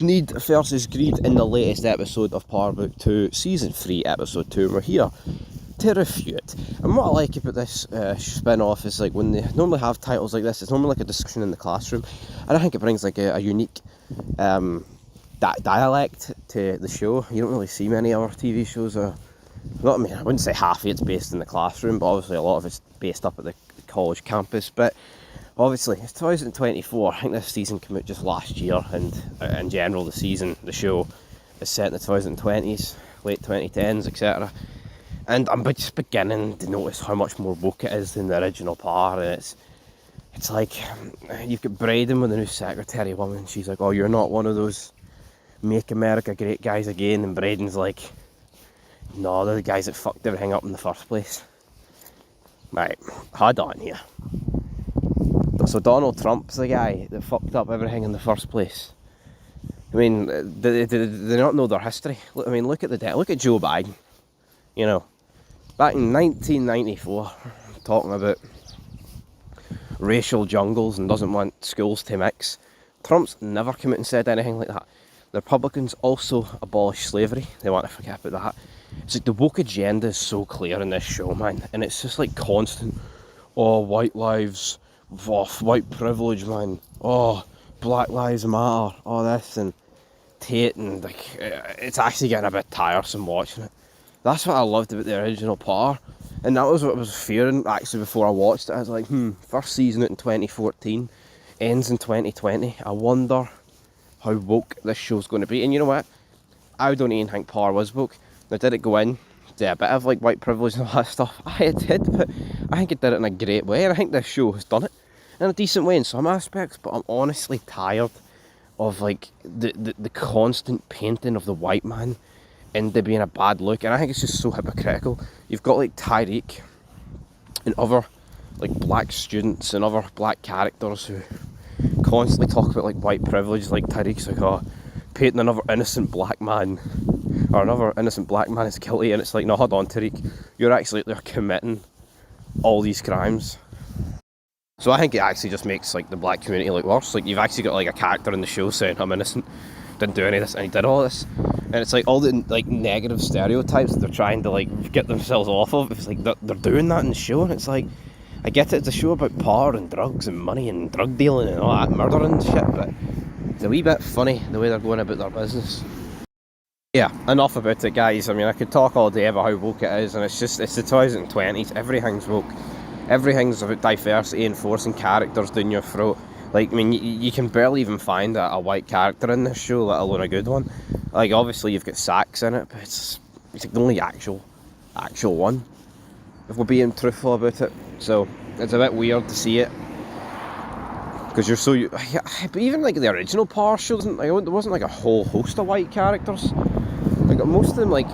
Need versus Greed in the latest episode of Power Book 2, Season 3, Episode 2. We're here to review it. And what I like about this spin-off is like when they normally have titles like this, it's normally like a discussion in the classroom, and I think it brings like a unique dialect to the show. You don't really see many other TV shows, I wouldn't say half of it's based in the classroom, but obviously a lot of it's based up at the college campus. But obviously it's 2024. I think this season came out just last year, and in general the show is set in the 2020s, late 2010s, etc. And I'm just beginning to notice how much more woke it is than the original Power. And it's like you've got Braden with the new secretary woman. She's like, "Oh, you're not one of those Make America Great guys again," and Braden's like, "No, they're the guys that fucked everything up in the first place." Right, hold on here. So Donald Trump's the guy that fucked up everything in the first place. I mean, they not know their history. I mean, look at Joe Biden. You know, back in 1994, talking about racial jungles and doesn't want schools to mix. Trump's never come out and said anything like that. The Republicans also abolished slavery. They want to forget about that. It's like the woke agenda is so clear in this show, man. And it's just like constant, oh, white lives, oh, white privilege, man. Oh, Black Lives Matter, all this and Tate, and like, it's actually getting a bit tiresome watching it. That's what I loved about the original Power. And that was what I was fearing actually before I watched it. I was like, first season out in 2014, ends in 2020. I wonder how woke this show's going to be. And you know what? I don't even think Power was woke. Now, did it go in to a bit of like white privilege and all that stuff? It did, but I think it did it in a great way. And I think this show has done it in a decent way in some aspects. But I'm honestly tired of like the constant painting of the white man into being a bad look. And I think it's just so hypocritical. You've got like Tyreek and other like black students and other black characters who constantly talk about like white privilege. Like Tyreek's like, oh, painting another innocent black man is guilty, and it's like, no, hold on, Tyreek, you're actually they're committing all these crimes. So I think it actually just makes like the black community look worse. Like, you've actually got like a character in the show saying, I'm innocent, didn't do any of this, and he did all this. And it's like all the like negative stereotypes that they're trying to like get themselves off of. It's like they're doing that in the show, and it's like, I get it, it's a show about power and drugs and money and drug dealing and all that murder and shit, but it's a wee bit funny the way they're going about their business. Yeah, enough about it, guys. I mean, I could talk all day about how woke it is, and it's the 2020s. Everything's woke. Everything's about diversity and forcing characters down your throat. Like, I mean, you can barely even find a white character in this show, let alone a good one. Like, obviously you've got Sax in it, but it's like the only actual one, if we're being truthful about it. So it's a bit weird to see it, because but even like the original Power show, there wasn't like a whole host of white characters. Like, most of them, like,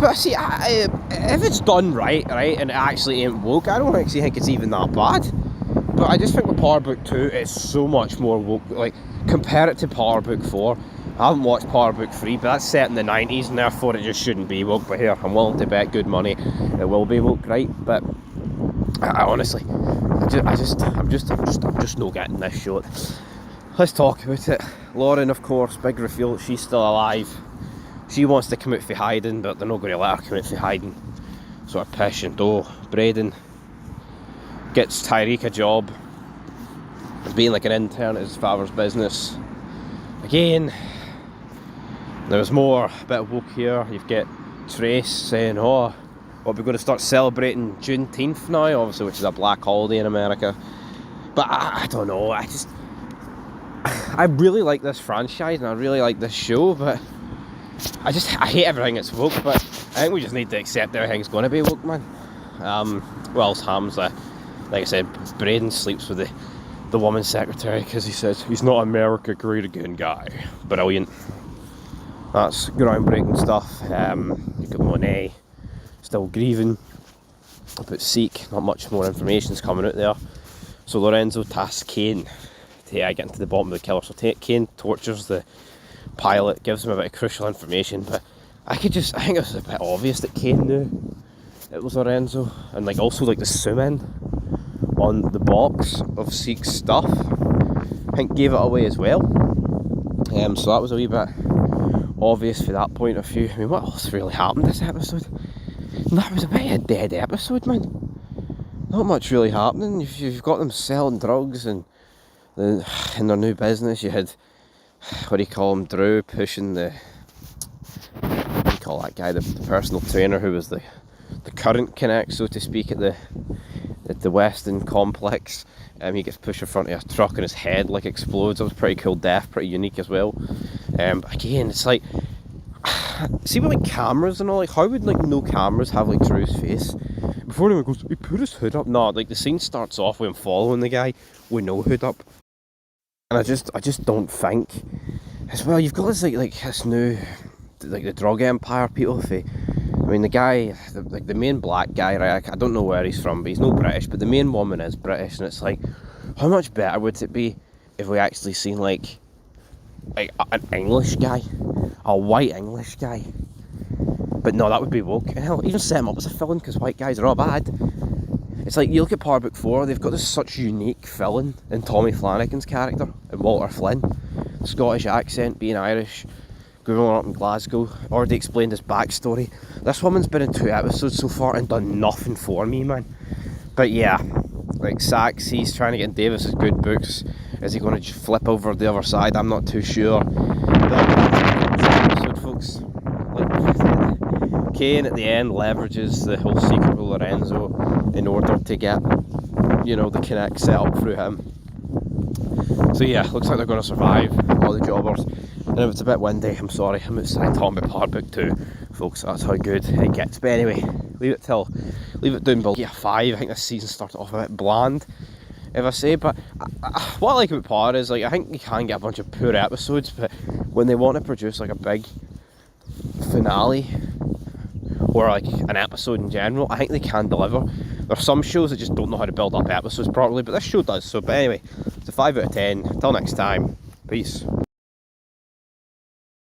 but see, if it's done right, and it actually ain't woke, I don't actually think it's even that bad. But I just think with Power Book 2, it's so much more woke. Like, compare it to Power Book 4. I haven't watched Power Book 3, but that's set in the 90s, and therefore it just shouldn't be woke. But here, I'm willing to bet good money it will be woke, right? But I honestly, I'm just not getting this show. Let's talk about it. Lauren, of course, big reveal, she's still alive. She wants to come out for hiding, but they're not going to let her come out for hiding. Sort of pish and dough. Braden gets Tyreek a job being like an intern at his father's business. Again, there's more, a bit of woke here. You've got Trace saying, oh, we're going to start celebrating Juneteenth now, obviously, which is a black holiday in America. But I don't know, I really like this franchise and I really like this show, but I hate everything that's woke. But I think we just need to accept everything's going to be woke, man. Well, Hamza, like I said, Braden sleeps with the woman secretary because he says he's not America great again guy. Brilliant. That's groundbreaking stuff. You've got Monet still grieving about Seek. Not much more information's coming out there. So Lorenzo tasks Kane to get into the bottom of the killer. So Kane tortures the pilot, gives him a bit of crucial information, but I think it was a bit obvious that Kane knew it was Lorenzo, and like also like the zoom in on the box of Seek's stuff. I think gave it away as well. So that was a wee bit obvious for that point of view. I mean, what else really happened this episode? That was a bit of a dead episode, man. Not much really happening. You've got them selling drugs and in their new business. You had, what do you call him, Drew pushing the, what do you call that guy, the personal trainer who was the current Connect, so to speak, at the Weston complex. He gets pushed in front of a truck and his head like explodes. That was pretty cool death, pretty unique as well. But again, it's like, see with like cameras and all, like how would like no cameras have like Drew's face? Before anyone goes, he put his hood up. No, like the scene starts off with him following the guy with no hood up. And I just don't think, as well, you've got this like this new, like the drug empire people. I mean, the guy, the main black guy, right, I don't know where he's from, but he's no British, but the main woman is British, and it's like, how much better would it be if we actually seen like an English guy, a white English guy? But no, that would be woke. And hell, even set him up as a villain, because white guys are all bad. It's like, you look at Power Book 4, they've got this such unique villain in Tommy Flanagan's character, and Walter Flynn. Scottish accent, being Irish, growing up in Glasgow, already explained his backstory. This woman's been in 2 episodes so far and done nothing for me, man. But yeah, like Sachs, he's trying to get Davis's good books. Is he going to just flip over the other side? I'm not too sure. But episode, folks. Like, Kane at the end leverages the whole secret with Lorenzo in order to get, you know, the Connect set up through him. So yeah, looks like they're going to survive, all the jobbers. And if it's a bit windy, I'm sorry, I'm outside talking about Power Book 2, folks, that's how good it gets. But anyway, leave it down below. Yeah, 5, I think this season started off a bit bland, if I say, but what I like about Power is, like, I think you can get a bunch of poor episodes, but when they want to produce like a big finale, or like an episode in general, I think they can deliver. There are some shows that just don't know how to build up episodes properly, but this show does. So, but anyway, it's a 5 out of 10. Until next time, peace.